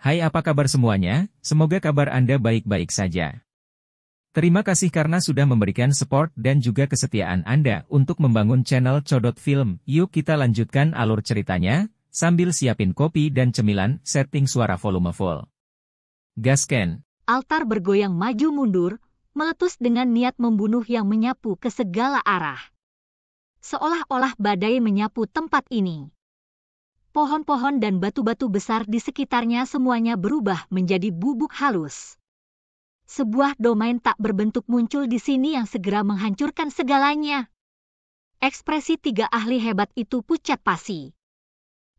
Hai, apa kabar semuanya? Semoga kabar Anda baik-baik saja. Terima kasih karena sudah memberikan support dan juga kesetiaan Anda untuk membangun channel Codot Film. Yuk kita lanjutkan alur ceritanya, sambil siapin kopi dan cemilan, setting suara volume full. Gasken. Altar bergoyang maju mundur, meletus dengan niat membunuh yang menyapu ke segala arah. Seolah-olah badai menyapu tempat ini. Pohon-pohon dan batu-batu besar di sekitarnya semuanya berubah menjadi bubuk halus. Sebuah domain tak berbentuk muncul di sini yang segera menghancurkan segalanya. Ekspresi tiga ahli hebat itu pucat pasi.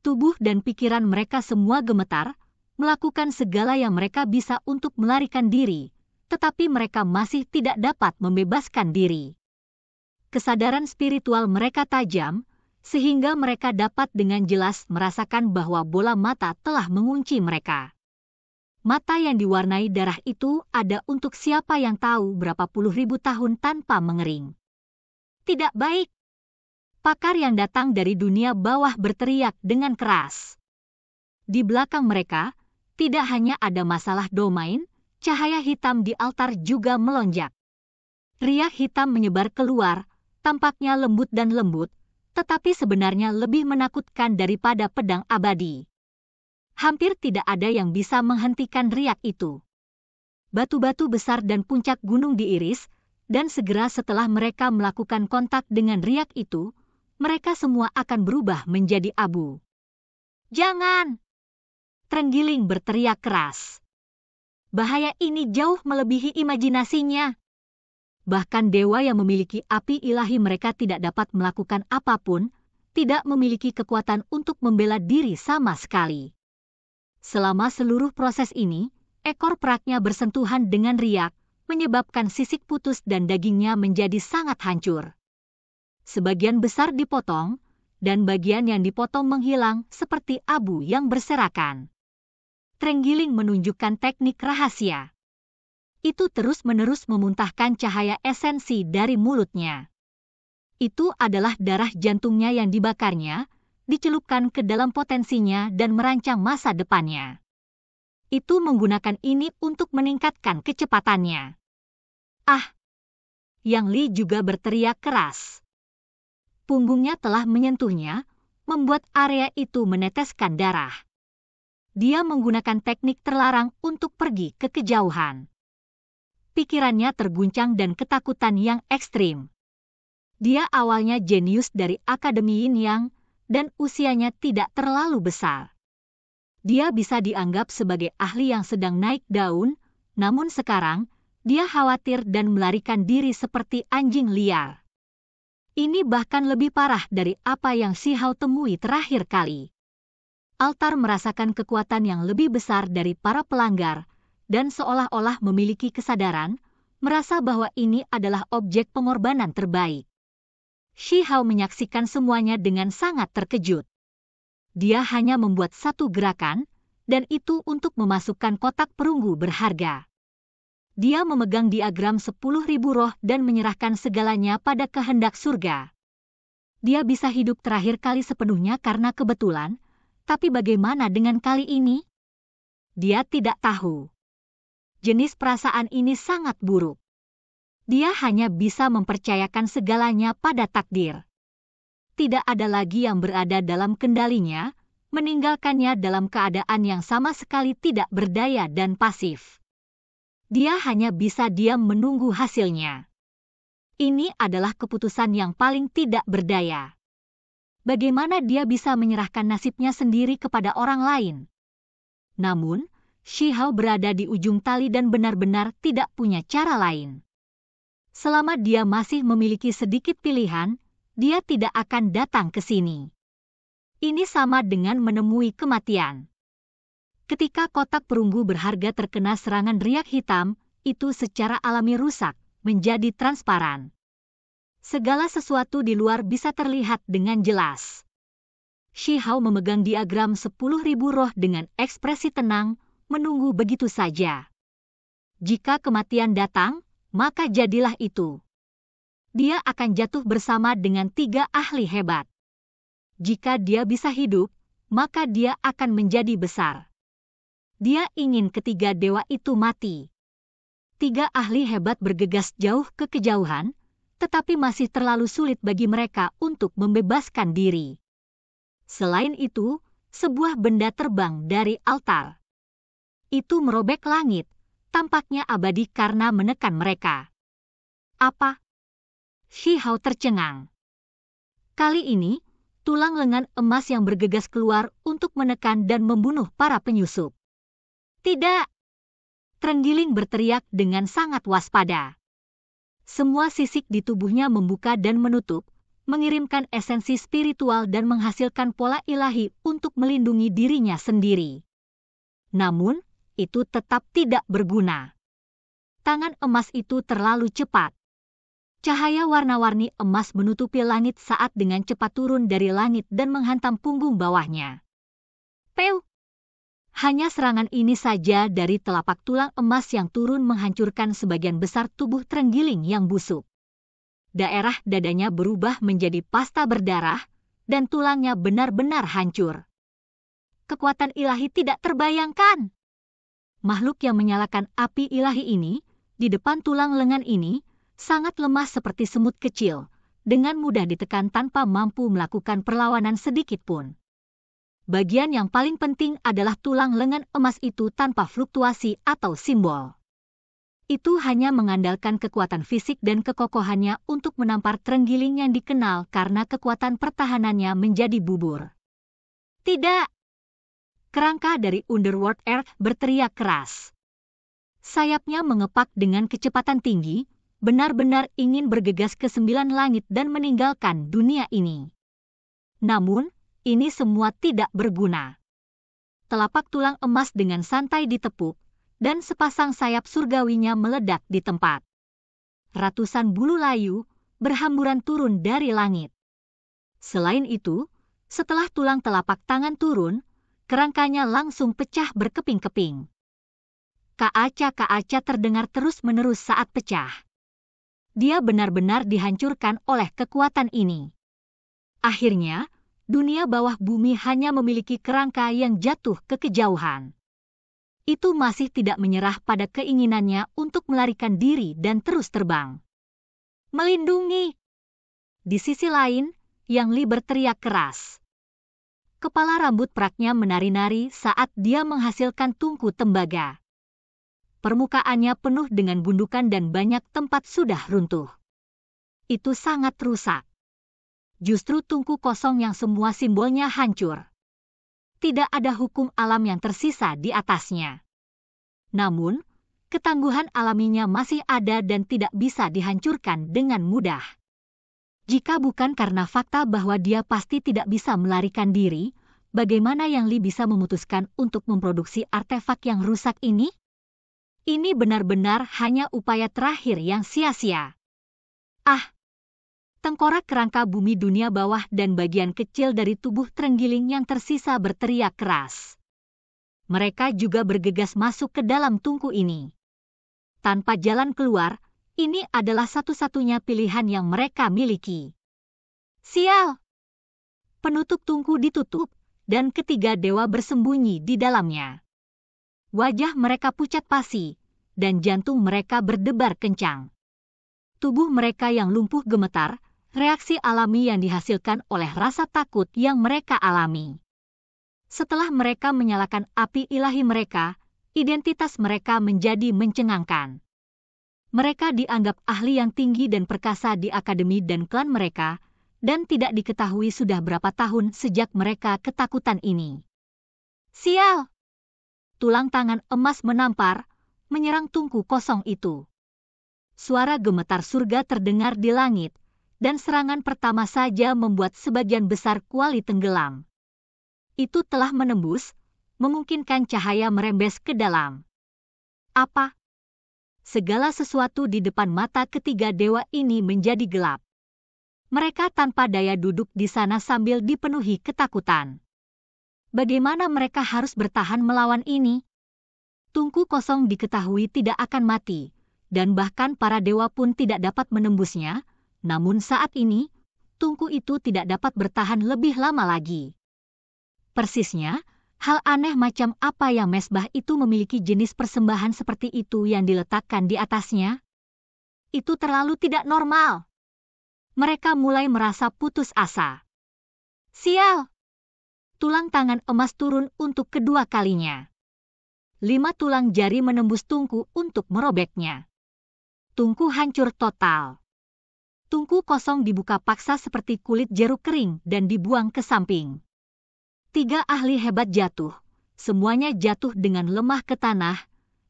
Tubuh dan pikiran mereka semua gemetar, melakukan segala yang mereka bisa untuk melarikan diri, tetapi mereka masih tidak dapat membebaskan diri. Kesadaran spiritual mereka tajam, sehingga mereka dapat dengan jelas merasakan bahwa bola mata telah mengunci mereka. Mata yang diwarnai darah itu ada untuk siapa yang tahu berapa puluh ribu tahun tanpa mengering. Tidak baik. Pakar yang datang dari dunia bawah berteriak dengan keras. Di belakang mereka, tidak hanya ada masalah domain, cahaya hitam di altar juga melonjak. Riak hitam menyebar keluar, tampaknya lembut dan lembut, tetapi sebenarnya lebih menakutkan daripada pedang abadi. Hampir tidak ada yang bisa menghentikan riak itu. Batu-batu besar dan puncak gunung diiris, dan segera setelah mereka melakukan kontak dengan riak itu, mereka semua akan berubah menjadi abu. Jangan! Trenggiling berteriak keras. Bahaya ini jauh melebihi imajinasinya. Bahkan dewa yang memiliki api ilahi mereka tidak dapat melakukan apapun, tidak memiliki kekuatan untuk membela diri sama sekali. Selama seluruh proses ini, ekor peraknya bersentuhan dengan riak, menyebabkan sisik putus dan dagingnya menjadi sangat hancur. Sebagian besar dipotong, dan bagian yang dipotong menghilang seperti abu yang berserakan. Trenggiling menunjukkan teknik rahasia. Itu terus-menerus memuntahkan cahaya esensi dari mulutnya. Itu adalah darah jantungnya yang dibakarnya, dicelupkan ke dalam potensinya dan merancang masa depannya. Itu menggunakan ini untuk meningkatkan kecepatannya. Ah! Yang Li juga berteriak keras. Punggungnya telah menyentuhnya, membuat area itu meneteskan darah. Dia menggunakan teknik terlarang untuk pergi ke kejauhan. Pikirannya terguncang dan ketakutan yang ekstrim. Dia awalnya jenius dari Akademi Yin Yang, dan usianya tidak terlalu besar. Dia bisa dianggap sebagai ahli yang sedang naik daun, namun sekarang, dia khawatir dan melarikan diri seperti anjing liar. Ini bahkan lebih parah dari apa yang Xi Hao temui terakhir kali. Altar merasakan kekuatan yang lebih besar dari para pelanggar, dan seolah-olah memiliki kesadaran, merasa bahwa ini adalah objek pengorbanan terbaik. Xi Hao menyaksikan semuanya dengan sangat terkejut. Dia hanya membuat satu gerakan, dan itu untuk memasukkan kotak perunggu berharga. Dia memegang diagram 10.000 roh dan menyerahkan segalanya pada kehendak surga. Dia bisa hidup terakhir kali sepenuhnya karena kebetulan, tapi bagaimana dengan kali ini? Dia tidak tahu. Jenis perasaan ini sangat buruk. Dia hanya bisa mempercayakan segalanya pada takdir. Tidak ada lagi yang berada dalam kendalinya, meninggalkannya dalam keadaan yang sama sekali tidak berdaya dan pasif. Dia hanya bisa diam menunggu hasilnya. Ini adalah keputusan yang paling tidak berdaya. Bagaimana dia bisa menyerahkan nasibnya sendiri kepada orang lain? Namun, Xi Hao berada di ujung tali dan benar-benar tidak punya cara lain. Selama dia masih memiliki sedikit pilihan, dia tidak akan datang ke sini. Ini sama dengan menemui kematian. Ketika kotak perunggu berharga terkena serangan riak hitam, itu secara alami rusak, menjadi transparan. Segala sesuatu di luar bisa terlihat dengan jelas. Xi Hao memegang diagram 10.000 roh dengan ekspresi tenang, menunggu begitu saja. Jika kematian datang, maka jadilah itu. Dia akan jatuh bersama dengan tiga ahli hebat. Jika dia bisa hidup, maka dia akan menjadi besar. Dia ingin ketiga dewa itu mati. 3 ahli hebat bergegas jauh ke kejauhan, tetapi masih terlalu sulit bagi mereka untuk membebaskan diri. Selain itu, sebuah benda terbang dari altar. Itu merobek langit, tampaknya abadi karena menekan mereka. Apa? Shi Hao tercengang. Kali ini, tulang lengan emas yang bergegas keluar untuk menekan dan membunuh para penyusup. Tidak! Trenggiling berteriak dengan sangat waspada. Semua sisik di tubuhnya membuka dan menutup, mengirimkan esensi spiritual dan menghasilkan pola ilahi untuk melindungi dirinya sendiri. Namun, itu tetap tidak berguna. Tangan emas itu terlalu cepat. Cahaya warna-warni emas menutupi langit saat dengan cepat turun dari langit dan menghantam punggung bawahnya. Peu! Hanya serangan ini saja dari telapak tulang emas yang turun menghancurkan sebagian besar tubuh Trenggiling yang busuk. Daerah dadanya berubah menjadi pasta berdarah, dan tulangnya benar-benar hancur. Kekuatan ilahi tidak terbayangkan. Makhluk yang menyalakan api ilahi ini, di depan tulang lengan ini, sangat lemah seperti semut kecil, dengan mudah ditekan tanpa mampu melakukan perlawanan sedikit pun. Bagian yang paling penting adalah tulang lengan emas itu tanpa fluktuasi atau simbol. Itu hanya mengandalkan kekuatan fisik dan kekokohannya untuk menampar Trenggiling yang dikenal karena kekuatan pertahanannya menjadi bubur. Tidak! Kerangka dari Underworld Earth berteriak keras. Sayapnya mengepak dengan kecepatan tinggi, benar-benar ingin bergegas ke 9 langit dan meninggalkan dunia ini. Namun, ini semua tidak berguna. Telapak tulang emas dengan santai ditepuk, dan sepasang sayap surgawinya meledak di tempat. Ratusan bulu layu berhamburan turun dari langit. Selain itu, setelah tulang telapak tangan turun, kerangkanya langsung pecah berkeping-keping. Kaaca-kaaca terdengar terus-menerus saat pecah. Dia benar-benar dihancurkan oleh kekuatan ini. Akhirnya, dunia bawah bumi hanya memiliki kerangka yang jatuh ke kejauhan. Itu masih tidak menyerah pada keinginannya untuk melarikan diri dan terus terbang. Melindungi! Di sisi lain, Yang Li berteriak keras. Kepala rambut peraknya menari-nari saat dia menghasilkan tungku tembaga. Permukaannya penuh dengan bundukan dan banyak tempat sudah runtuh. Itu sangat rusak. Justru tungku kosong yang semua simbolnya hancur. Tidak ada hukum alam yang tersisa di atasnya. Namun, ketangguhan alaminya masih ada dan tidak bisa dihancurkan dengan mudah. Jika bukan karena fakta bahwa dia pasti tidak bisa melarikan diri, bagaimana Yang Li bisa memutuskan untuk memproduksi artefak yang rusak ini? Ini benar-benar hanya upaya terakhir yang sia-sia. Ah! Tengkorak kerangka bumi dunia bawah dan bagian kecil dari tubuh Trenggiling yang tersisa berteriak keras. Mereka juga bergegas masuk ke dalam tungku ini. Tanpa jalan keluar, ini adalah satu-satunya pilihan yang mereka miliki. Sial! Penutup tungku ditutup, dan ketiga dewa bersembunyi di dalamnya. Wajah mereka pucat pasi, dan jantung mereka berdebar kencang. Tubuh mereka yang lumpuh gemetar, reaksi alami yang dihasilkan oleh rasa takut yang mereka alami. Setelah mereka menyalakan api ilahi mereka, identitas mereka menjadi mencengangkan. Mereka dianggap ahli yang tinggi dan perkasa di akademi dan klan mereka, dan tidak diketahui sudah berapa tahun sejak mereka ketakutan ini. Sial! Tulang tangan emas menampar, menyerang tungku kosong itu. Suara gemetar surga terdengar di langit, dan serangan pertama saja membuat sebagian besar kuali tenggelam. Itu telah menembus, memungkinkan cahaya merembes ke dalam. Apa? Segala sesuatu di depan mata ketiga dewa ini menjadi gelap. Mereka tanpa daya duduk di sana sambil dipenuhi ketakutan. Bagaimana mereka harus bertahan melawan ini? Tungku kosong diketahui tidak akan mati, dan bahkan para dewa pun tidak dapat menembusnya. Namun saat ini, tungku itu tidak dapat bertahan lebih lama lagi. Persisnya, Hal aneh macam apa yang mesbah itu memiliki jenis persembahan seperti itu yang diletakkan di atasnya? Itu terlalu tidak normal. Mereka mulai merasa putus asa. Sial! Tulang tangan emas turun untuk kedua kalinya. 5 tulang jari menembus tungku untuk merobeknya. Tungku hancur total. Tungku kosong dibuka paksa seperti kulit jeruk kering dan dibuang ke samping. 3 ahli hebat jatuh. Semuanya jatuh dengan lemah ke tanah,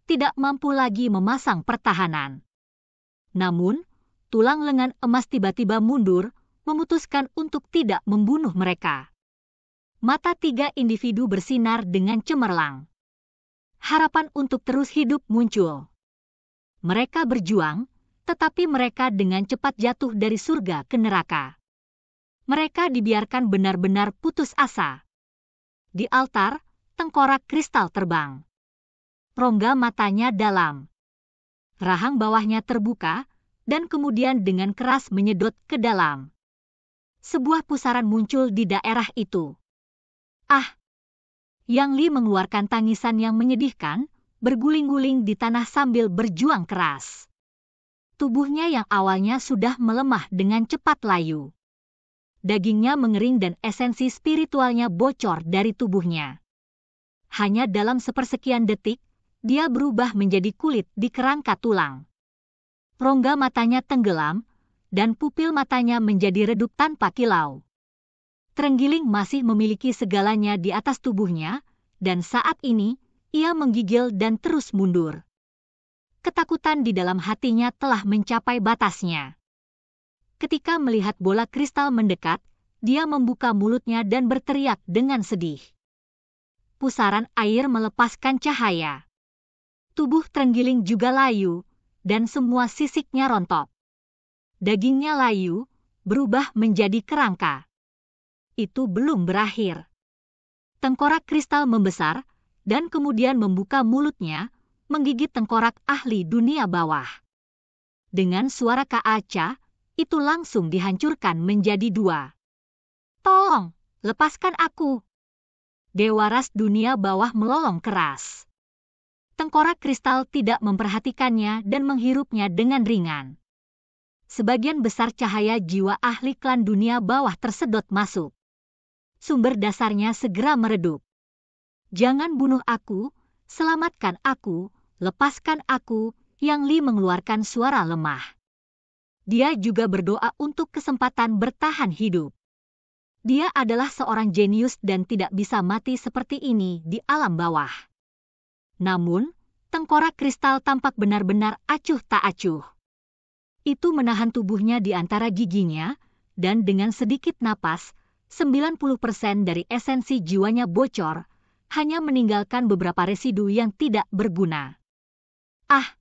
tidak mampu lagi memasang pertahanan. Namun, tulang lengan emas tiba-tiba mundur, memutuskan untuk tidak membunuh mereka. Mata 3 individu bersinar dengan cemerlang. Harapan untuk terus hidup muncul. Mereka berjuang, tetapi mereka dengan cepat jatuh dari surga ke neraka. Mereka dibiarkan benar-benar putus asa. Di altar, tengkorak kristal terbang. Rongga matanya dalam. Rahang bawahnya terbuka, dan kemudian dengan keras menyedot ke dalam. Sebuah pusaran muncul di daerah itu. Ah! Yang Li mengeluarkan tangisan yang menyedihkan, berguling-guling di tanah sambil berjuang keras. Tubuhnya yang awalnya sudah melemah dengan cepat layu. Dagingnya mengering dan esensi spiritualnya bocor dari tubuhnya. Hanya dalam sepersekian detik, dia berubah menjadi kulit di kerangka tulang. Rongga matanya tenggelam, dan pupil matanya menjadi redup tanpa kilau. Terenggiling masih memiliki segalanya di atas tubuhnya, dan saat ini, ia menggigil dan terus mundur. Ketakutan di dalam hatinya telah mencapai batasnya. Ketika melihat bola kristal mendekat, dia membuka mulutnya dan berteriak dengan sedih. Pusaran air melepaskan cahaya. Tubuh terenggiling juga layu, dan semua sisiknya rontok. Dagingnya layu, berubah menjadi kerangka. Itu belum berakhir. Tengkorak kristal membesar, dan kemudian membuka mulutnya, menggigit tengkorak ahli dunia bawah. Dengan suara kaaca, itu langsung dihancurkan menjadi 2. Tolong, lepaskan aku. Dewa ras dunia bawah melolong keras. Tengkorak kristal tidak memperhatikannya dan menghirupnya dengan ringan. Sebagian besar cahaya jiwa ahli klan dunia bawah tersedot masuk. Sumber dasarnya segera meredup. Jangan bunuh aku, selamatkan aku, lepaskan aku, Yang Li mengeluarkan suara lemah. Dia juga berdoa untuk kesempatan bertahan hidup. Dia adalah seorang jenius dan tidak bisa mati seperti ini di alam bawah. Namun, tengkorak kristal tampak benar-benar acuh tak acuh. Itu menahan tubuhnya di antara giginya, dan dengan sedikit napas, 90% dari esensi jiwanya bocor, hanya meninggalkan beberapa residu yang tidak berguna. Ah!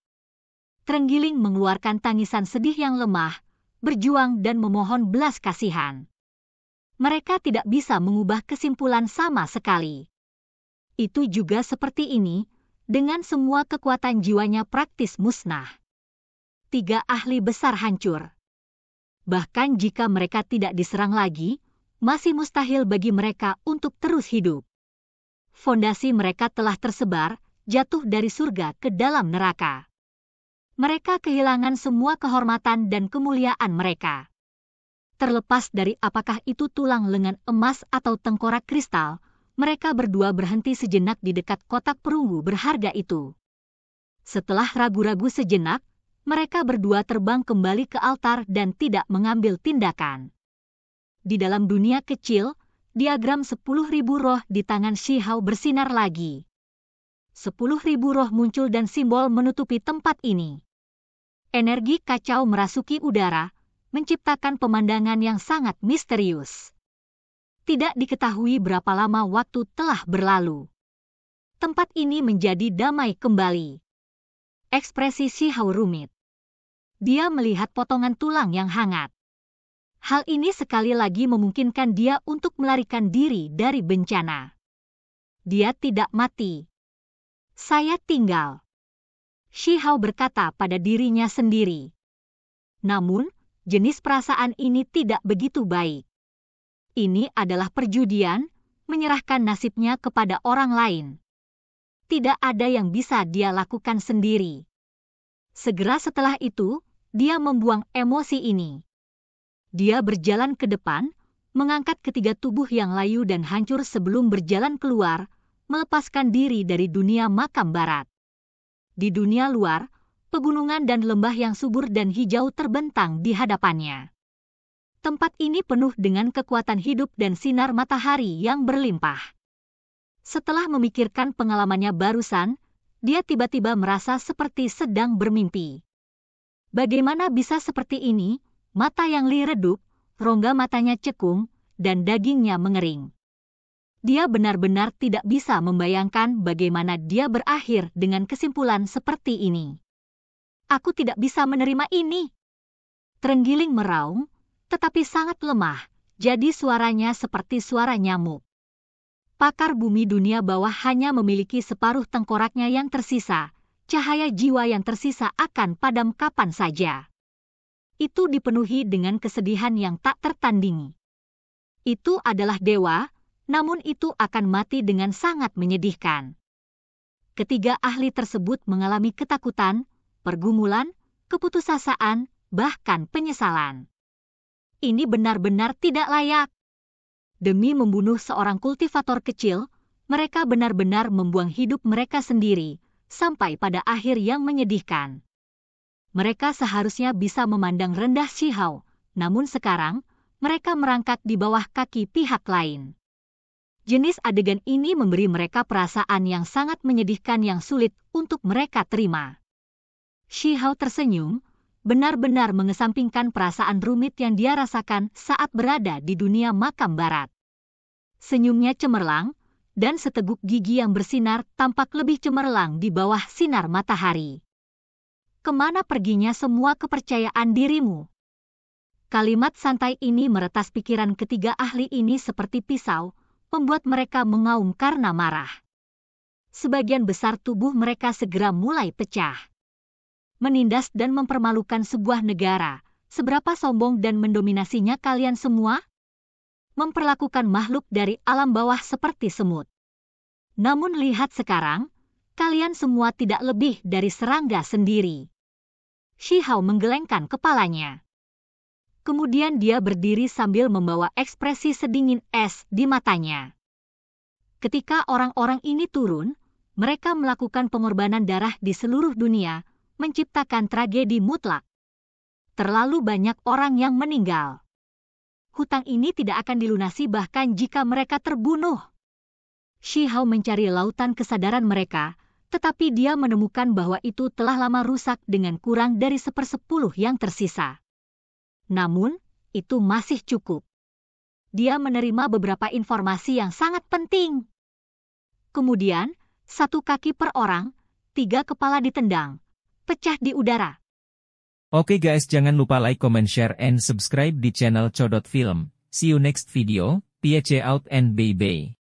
Terenggiling mengeluarkan tangisan sedih yang lemah, berjuang dan memohon belas kasihan. Mereka tidak bisa mengubah kesimpulan sama sekali. Itu juga seperti ini, dengan semua kekuatan jiwanya praktis musnah. 3 ahli besar hancur. Bahkan jika mereka tidak diserang lagi, masih mustahil bagi mereka untuk terus hidup. Fondasi mereka telah tersebar, jatuh dari surga ke dalam neraka. Mereka kehilangan semua kehormatan dan kemuliaan mereka. Terlepas dari apakah itu tulang lengan emas atau tengkorak kristal, mereka berdua berhenti sejenak di dekat kotak perunggu berharga itu. Setelah ragu-ragu sejenak, mereka berdua terbang kembali ke altar dan tidak mengambil tindakan. Di dalam dunia kecil, diagram 10.000 roh di tangan Shihao bersinar lagi. 10.000 roh muncul dan simbol menutupi tempat ini. Energi kacau merasuki udara, menciptakan pemandangan yang sangat misterius. Tidak diketahui berapa lama waktu telah berlalu. Tempat ini menjadi damai kembali. Ekspresi Shihao rumit. Dia melihat potongan tulang yang hangat. Hal ini sekali lagi memungkinkan dia untuk melarikan diri dari bencana. Dia tidak mati. Saya tinggal. Shihao berkata pada dirinya sendiri. Namun, jenis perasaan ini tidak begitu baik. Ini adalah perjudian, menyerahkan nasibnya kepada orang lain. Tidak ada yang bisa dia lakukan sendiri. Segera setelah itu, dia membuang emosi ini. Dia berjalan ke depan, mengangkat ketiga tubuh yang layu dan hancur sebelum berjalan keluar, melepaskan diri dari dunia makam barat. Di dunia luar, pegunungan dan lembah yang subur dan hijau terbentang di hadapannya. Tempat ini penuh dengan kekuatan hidup dan sinar matahari yang berlimpah. Setelah memikirkan pengalamannya barusan, dia tiba-tiba merasa seperti sedang bermimpi. Bagaimana bisa seperti ini? Mata yang Li redup, rongga matanya cekung, dan dagingnya mengering. Dia benar-benar tidak bisa membayangkan bagaimana dia berakhir dengan kesimpulan seperti ini. Aku tidak bisa menerima ini. Terenggiling meraung, tetapi sangat lemah, jadi suaranya seperti suara nyamuk. Pakar bumi dunia bawah hanya memiliki separuh tengkoraknya yang tersisa, cahaya jiwa yang tersisa akan padam kapan saja. Itu dipenuhi dengan kesedihan yang tak tertandingi. Itu adalah dewa, namun itu akan mati dengan sangat menyedihkan. Ketiga ahli tersebut mengalami ketakutan, pergumulan, keputusasaan, bahkan penyesalan. Ini benar-benar tidak layak. Demi membunuh seorang kultivator kecil, mereka benar-benar membuang hidup mereka sendiri, sampai pada akhir yang menyedihkan. Mereka seharusnya bisa memandang rendah Shihao, namun sekarang, mereka merangkak di bawah kaki pihak lain. Jenis adegan ini memberi mereka perasaan yang sangat menyedihkan yang sulit untuk mereka terima. Shihao tersenyum, benar-benar mengesampingkan perasaan rumit yang dia rasakan saat berada di dunia makam barat. Senyumnya cemerlang, dan seteguk gigi yang bersinar tampak lebih cemerlang di bawah sinar matahari. Kemana perginya semua kepercayaan dirimu? Kalimat santai ini meretas pikiran ketiga ahli ini seperti pisau, membuat mereka mengaum karena marah. Sebagian besar tubuh mereka segera mulai pecah. Menindas dan mempermalukan sebuah negara, seberapa sombong dan mendominasinya kalian semua? Memperlakukan makhluk dari alam bawah seperti semut. Namun lihat sekarang, kalian semua tidak lebih dari serangga sendiri. Shihao menggelengkan kepalanya. Kemudian dia berdiri sambil membawa ekspresi sedingin es di matanya. Ketika orang-orang ini turun, mereka melakukan pengorbanan darah di seluruh dunia, menciptakan tragedi mutlak. Terlalu banyak orang yang meninggal. Hutang ini tidak akan dilunasi bahkan jika mereka terbunuh. Shihao mencari lautan kesadaran mereka, tetapi dia menemukan bahwa itu telah lama rusak dengan kurang dari 1/10 yang tersisa. Namun, itu masih cukup. Dia menerima beberapa informasi yang sangat penting. Kemudian, 1 kaki per orang, 3 kepala ditendang, pecah di udara. Oke guys, jangan lupa like, comment, share, and subscribe di channel Codot Film. See you next video, peace out and bye-bye.